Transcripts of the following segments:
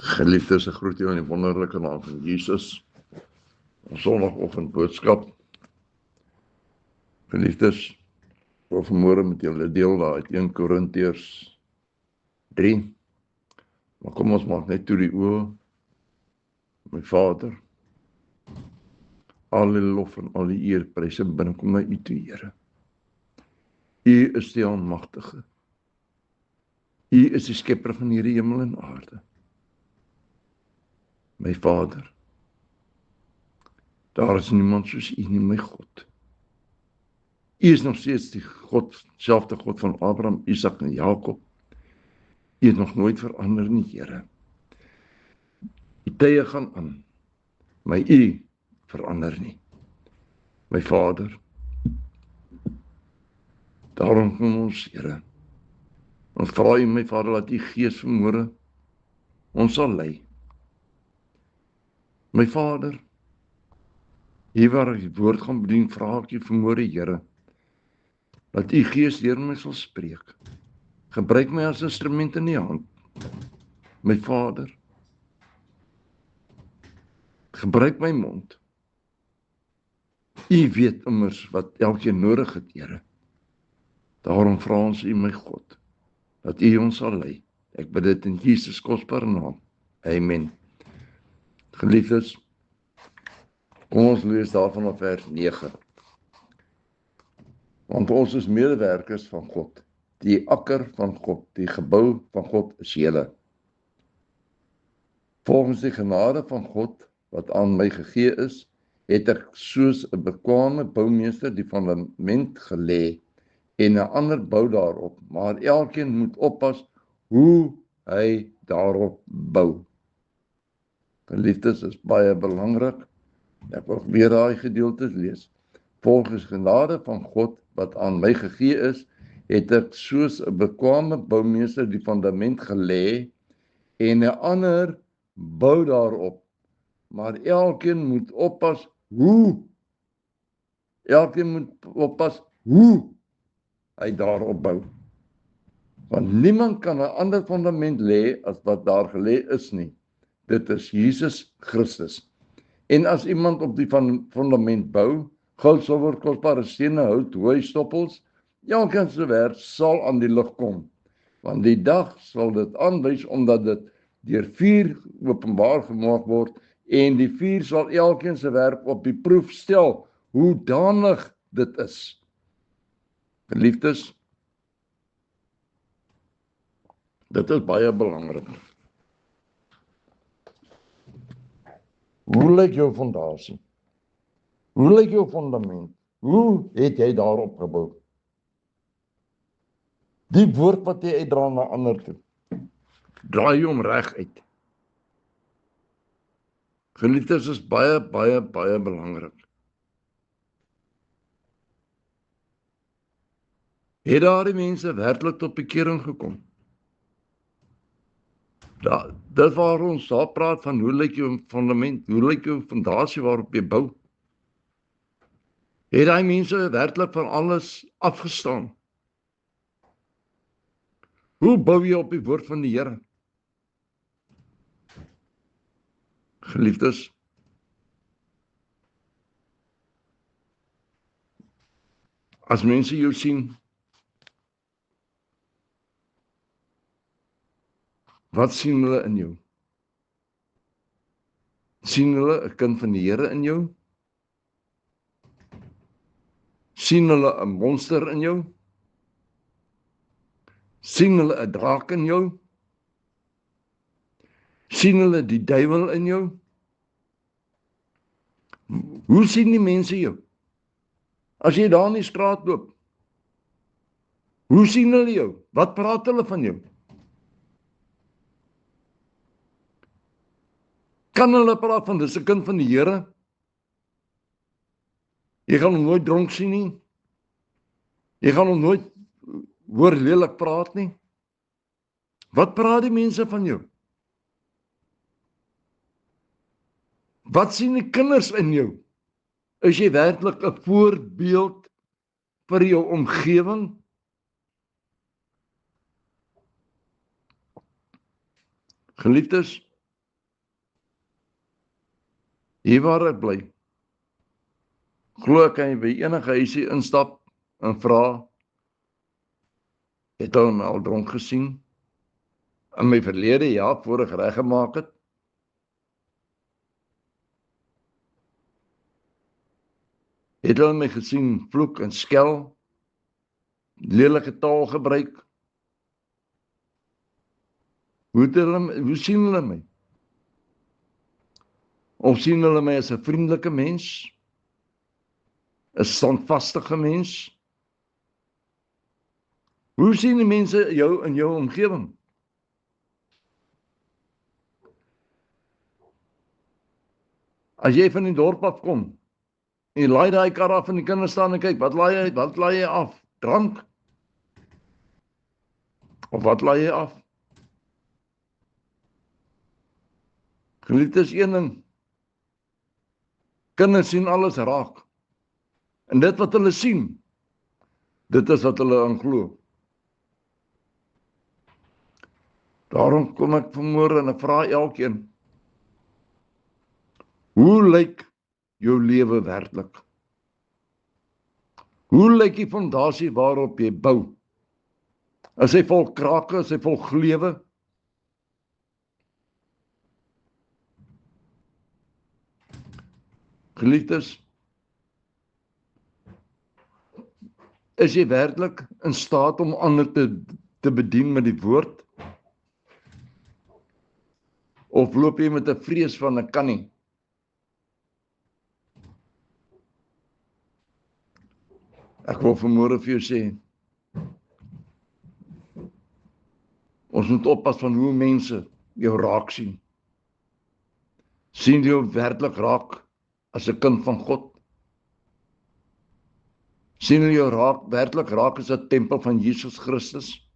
Geliefdes, ek groet julle in die wonderlike naam van Jesus. Ons Sondagoggend boodskap. Geliefdes, ek wil vanmôre met julle deel daar uit 1 Korintiërs 3. Maar kom ons maak net toe die oë. My Vader, al die lof en al die eer pryse binnekom na U toe, Here. U is die Almagtige. U is die skepper van hierdie hemel en aarde. My Vader, daar is niemand soos U nie, my God. U is nog steeds die God, selfde God van Abraham, Isak en Jakob. U het nog nooit verander nie, Here. Die tye gaan aan, maar U verander nie. My Vader, daarom kom ons, Here. Ons vra U, my Vader, dat U Gees vanmôre ons sal lei. My Vader, hier waar ek die woord gaan bedien, vra ek U vanmôre, Here, dat U Gees deur my sal spreek. Gebruik my as instrument in U hand. My Vader, gebruik my mond. U weet immers wat elkeen nodig het, Here. Daarom vra ons U, my God, dat U ons sal lei. Ek bid dit in Jesus kosbare naam. Amen. Geliefdes, kom ons lees daarvan op vers 9. Want ons is medewerkers van God, die akker van God, die gebou van God is julle. Volgens die genade van God, wat aan my gegee is, het ek soos 'n bekwame boumeester die fundament gelê en 'n ander bou daarop, maar elkeen moet oppas hoe hy daarop bou. Geliefdes, is baie belangrik. Ek wil weer daai gedeelte lees. Volgens genade van God wat aan my gegee is, het ek soos 'n bekwame boumeester die fundament gelê en 'n ander bou daarop. Maar elkeen moet oppas hoe. Elkeen moet oppas hoe hy daarop bou. Want niemand kan 'n ander fundament lê as wat daar gelê is nie. Dit is Jesus Christus. En as iemand op die fundament bou, goud, silwer, kosbare stene, hout, hooi, stoppels, elkeen se werk sal aan die lig kom. Want die dag sal dit aanwys, omdat dit deur vuur openbaar gemaak word, en die vuur sal elkeen se werk op die proef stel, hoe danig dit is. Geliefdes, dit is baie belangrik. Hoe lyk jou fondasie? Hoe lyk jou fundament? Hoe het jy daarop gebou? Die woord wat jy uitdra na ander toe, draai jy hom reg uit. Geliefdes, is baie belangrik. Het daardie mense werklik tot bekering gekom? Dit waar ons daar praat van hoe lyk jou fundament, hoe lyk jou fondasie waarop jy bou. Het daai mense werklik van alles afgestaan? Hoe bou jy op die woord van die Here? Geliefdes, as mense jou sien, wat sien hulle in jou? Sien hulle 'n kind van die Here in jou? Sien hulle 'n monster in jou? Sien hulle 'n draak in jou? Sien hulle die duiwel in jou? Hoe sien die mense jou? As jy daar in die straat loop, hoe sien hulle jou? Wat praat hulle van jou? Kan hulle praat van dis 'n kind van die Here? Jy gaan hom nooit dronk sien nie. Jy gaan hom nooit hoor lelik praat nie. Wat praat die mense van jou? Wat sien die kinders in jou? Is jy werklik 'n voorbeeld vir jou omgewing? Geliefdes, hier waar ek bly, glo ek kan jy by enige huisie instap en vra, het hulle my al dronk gesien? In my verlede, ja, voor ek reggemaak het. Het hulle my gesien vloek en skel, lelike taal gebruik? Hoe sien hulle my? Of sien hulle my as 'n vriendelike mens? 'n standvastige mens? Hoe sien die mense jou in jou omgewing? As jy van die dorp af kom, en jy laai daai kar af en die kinders staan en kyk, wat laai jy af? Drank? Of wat laai jy af? Geliefdes, een ding. Kinders sien alles raak. En dit wat hulle sien, dit is wat hulle aan glo. Daarom kom ek vanmôre en ek vra elkeen, hoe lyk jou lewe werklik? Hoe lyk die fondasie waarop jy bou? Is hy vol krake, is hy vol gleuwe? Geliefdes, is jy werklik in staat om ander te bedien met die woord? Of loop jy met 'n vrees van ek kan nie? Ek wil vanmôre vir jou sê, ons moet oppas van hoe mense jou raak sien. Sien jou werklik raak as 'n kind van God? Sien jy jou werklik raak as 'n tempel van Jesus Christus?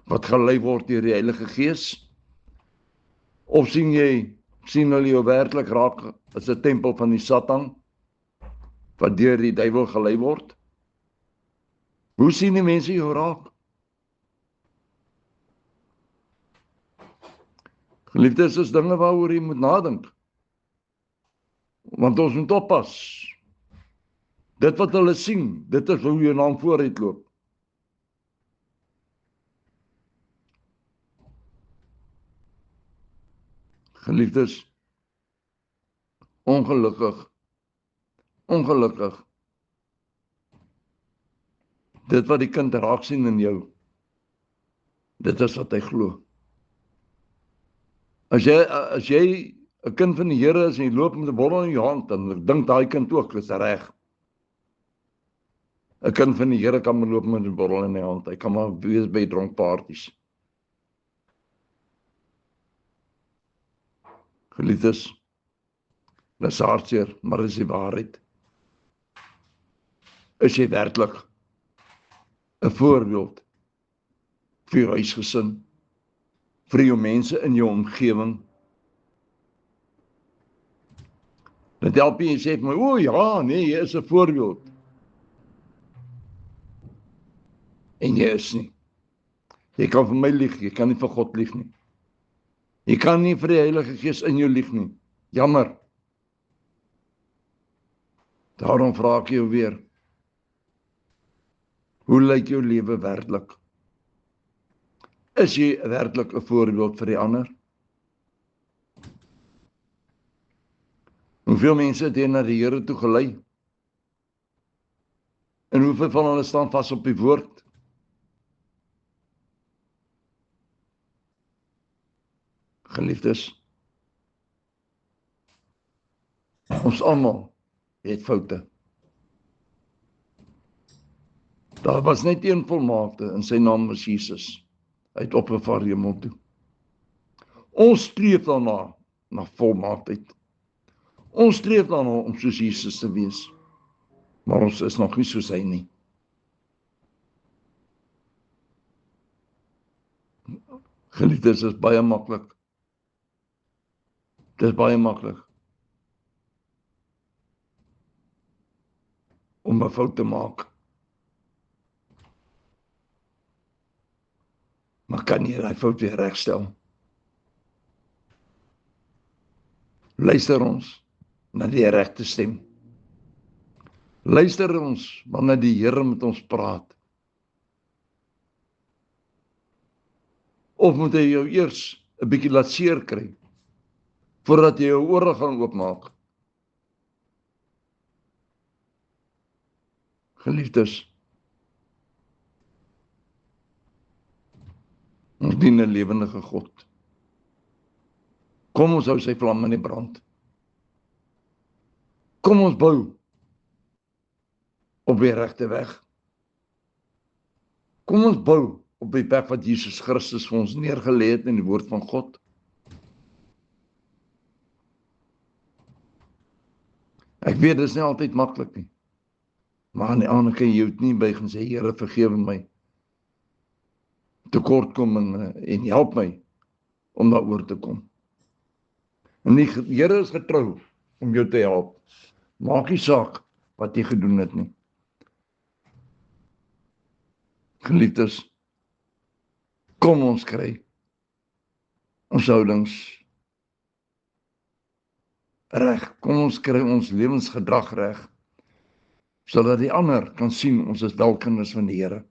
Wat gelei word deur die Heilige Gees? Of sien hulle jou werklik raak as 'n tempel van die Satan, wat deur die duiwel gelei word? Hoe sien die mense jou raak? Geliefdes, is dinge waaroor jy moet nadink. Want ons moet oppas. Dit wat hulle sien, dit is hoe jou naam vooruit loop. Geliefdes, ongelukkig, dit wat die kind raak sien in jou, dit is wat hy glo. As jy 'n kind van die Here is en jy loop met 'n bottel in jou hand, dan dink daai kind ook, dis reg. 'n Kind van die Here kan maar loop met 'n bottel in die hand. Hy kan maar wees by dronkparties. Geliefdes, dis hartseer, maar dis die waarheid. Is jy werklik 'n voorbeeld vir jou huisgesin, vir jou mense in jou omgewing? Dit help jy sê vir my, o ja, nee, jy is 'n voorbeeld. En jy is nie. Jy kan vir my lieg, jy kan nie vir God lieg nie. Jy kan nie vir die Heilige Gees in jou lieg nie. Jammer. Daarom vra ek jou weer, hoe lyk jou lewe werklik? Is jy werklik 'n voorbeeld vir die ander? Hoeveel mense het jy na die Here toe gelei? En hoeveel van hulle staan vas op die woord? Geliefdes, ons almal het foute. Daar was net een volmaakte en sy naam was Jesus. Hy het opgevaar hemel toe. Ons streef daarna, na volmaaktheid. Ons streef daarna om soos Jesus te wees. maar ons is nog nie soos hy nie. Geliefdes, is baie maklik. Dit is baie maklik om 'n fout te maak. Maar kan jy daai fout weer regstel? Luister ons na die regte stem. Luister ons wanneer die Here met ons praat. Of moet hy jou eers 'n bietjie laat seer kry voordat jy jou ore gaan oopmaak? Geliefdes, ons dien 'n lewendige God. Kom ons hou sy vlam in die brand. Kom ons bou op die regte weg. Kom ons bou op die weg wat Jesus Christus vir ons neergelê het in die woord van God. Ek weet, dit is nie altyd maklik nie. Maar aan die ander kant, jy moet nie buig en sê, Here, vergewe my tekortkominge en help my om daaroor te kom. En die Here is getrou om jou te help. Maak nie saak wat jy gedoen het nie. Geliefdes, kom ons kry ons houdings reg. Kom ons kry ons lewensgedrag reg, sodat die ander kan sien ons is wel kinders van die Here.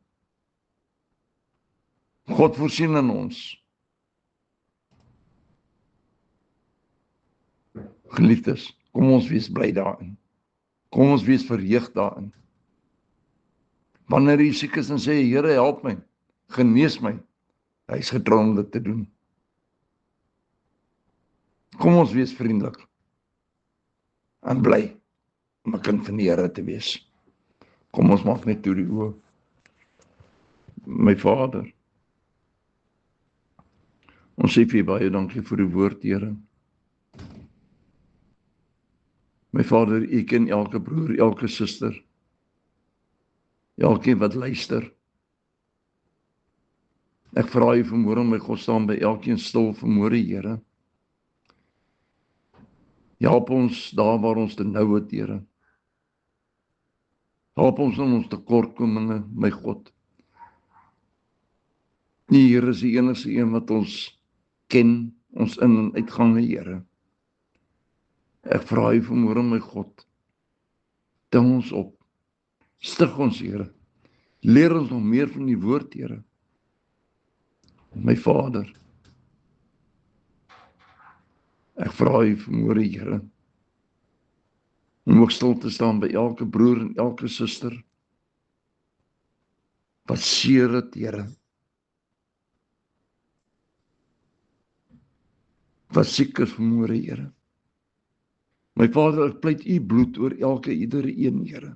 God voorsien in ons. Geliefdes, kom ons wees bly daarin. Kom ons wees verheug daarin. Wanneer jy siek is en sê, Here, help my, genees my, hy is getrou om dit te doen. Kom ons wees vriendelik en bly om 'n kind van die Here te wees. Kom ons maak net toe die oë. My Vader, ons sê vir U baie dankie vir die woord, Here. My Vader, U ken elke broer, elke suster, elkeen wat luister. Ek vra U vanmôre, my God, staan by elkeen stil vanmôre, Here. Help ons daar waar ons te nou het, Here. Help ons in ons tekortkominge, my God. Die Here is die enigste een wat ons ken, ons in- en uitgange, Here. Ek vra U vanmôre, my God, tel ons op, stig ons, Here. Leer ons nog meer van die woord, Here. My Vader, ek vra U vanmôre, Here, om ook stil te staan by elke broer en elke suster wat seer het, Here. Wat siek is vanmôre, Here. My Vader, ek pleit U bloed oor iedere een, Here.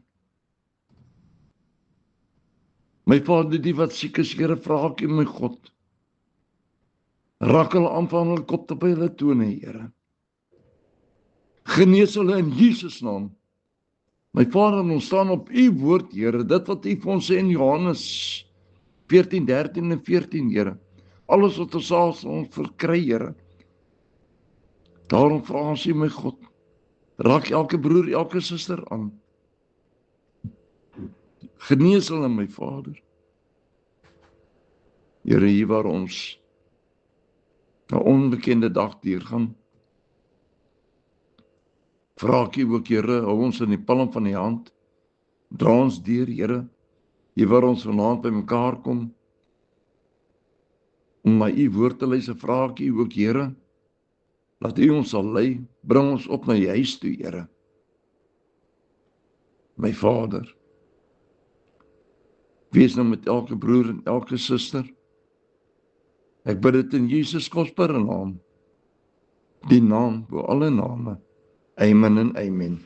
My Vader, die wat siek is, Here, vra ek U, my God, raak hulle aan van hulle kop tot by hulle tone, Here. Genees hulle in Jesus naam. My Vader, ons staan op U woord, Here, dit wat U vir ons sê in Johannes 14, 13 en 14, Here. Alles wat ons sal verkry, Here. Daarom vra ons U, my God, raak elke broer, elke suster aan. Genees hulle, my Vader. Here, hier waar ons 'n onbekende dag deurgaan, vra ek U ook, Here, hou ons in die palm van die hand, dra ons deur, Here, hier waar ons vanaand by mekaar kom, om na U woord te luister, vra ek U ook, Here, laat U ons sal lei, bring ons op na U huis toe, Here. My Vader, wees nou met elke broer en elke suster. Ek bid dit in Jesus kosbare naam, die naam bo alle name. Amen en amen.